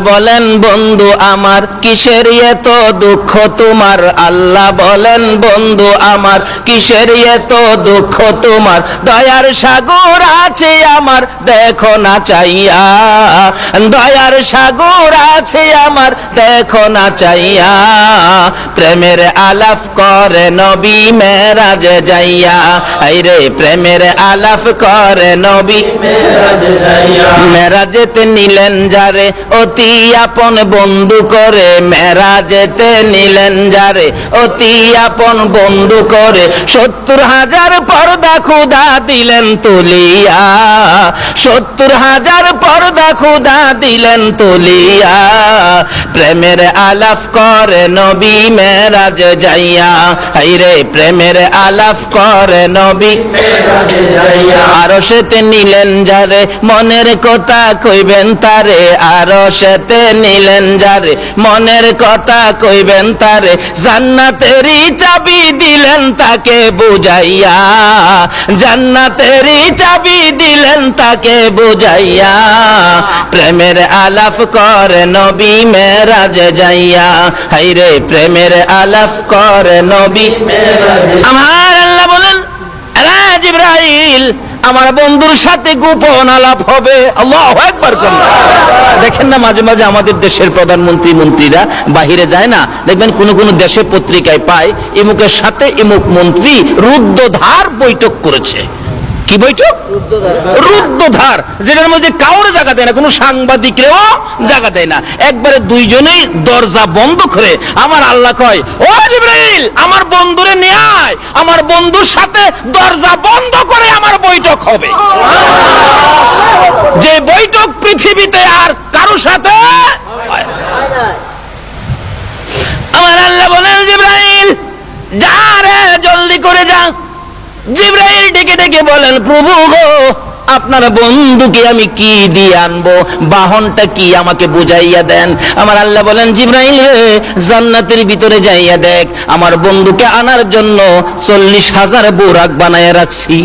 বলেন বন্ধু আমার কিসের এত দুঃখ তোমার, আল্লাহ বলেন বন্ধু আমার কিসের এত দুঃখ তোমার, দয়ার সাগর আছে আমার দেখো না চাইয়া, দয়ার সাগর আছে আমার দেখো না চাইয়া, প্রেমের আলাপ করে নবী মেরাজে যাইয়া, আইরে প্রেমের আলাপ করে নবী মেরাজে যাইয়া, মেরাজেতে নিলেন যারে অতি আপন বন্ধু করে, মেরাজেতে নিলেন যারে অতি আপন বন্ধু করে, 70,000 পর্দা খুদা দিলেন তুলিয়া, 70,000 পর্দা খুদা দিলেন তুলিয়া, প্রেমের আলাপ করে নবী মেরাজে যাইয়া, হাইরে প্রেমের আলাপ করে নবী মেরাজে যাইয়া, আরশেতে নিলেন যারে মনের কথা কইবেন তারে, আরশেতে নিলেন যারে মনের কথা কইবেন তারে, জান্নাতেরই চাবি দিলেন তাকে বুঝাইয়া, জান্নাতেরই চাবি দিলেন তাকে বুঝাইয়া, প্রেমের আলাপ করে নবী মেরাজে যাইয়া, হাইরে প্রেমের আলাপ করে নবী মেরাজে। আমার আল্লাহ বলেন জিবরাইল আমার বন্ধুর সাথে গোপন আলাপ হবে। আল্লাহু আকবার। দেখেন না মাঝে মাঝে আমাদের দেশের প্রধানমন্ত্রী মন্ত্রীরা বাহিরে যায় না, দেখবেন কোন কোন দেশে পত্রিকায় পায় ইমুকের সাথে ইমুক মন্ত্রী রুদ্ধদ্বার বৈঠক করেছে। কি বৈঠক? রুদ্ধদ্বার, যেটার মধ্যে কাউরে জায়গা দেয় না, কোন সাংবাদিকরেও জায়গা দেয় না, একবারে দুইজনেই দরজা বন্ধ করে। আমার আল্লাহ কয় ও জিবরাইল আমার বন্ধুরে নিয়ে আয়, আমার বন্ধুর সাথে দরজা বন্ধ করে আমার বৈঠক হবে, যে বৈঠক পৃথিবীতে আর কারো সাথে। আমার আল্লাহ বলেন জিবরাইল যা রে জলদি করে যা। জিবরাইল ডেকে ডেকে বলেন প্রভু গো আপনার বন্ধুকে আমি কি দিয়ে আনবো, বাহনটা কি আমাকে বুঝাইয়া দেন। আমার আল্লাহ বলেন জিবরাইল রে জান্নাতের ভিতরে যাইয়া দেখ, আমার বন্ধুকে আনার জন্য 40,000 বোরাক বানায় রাখছি।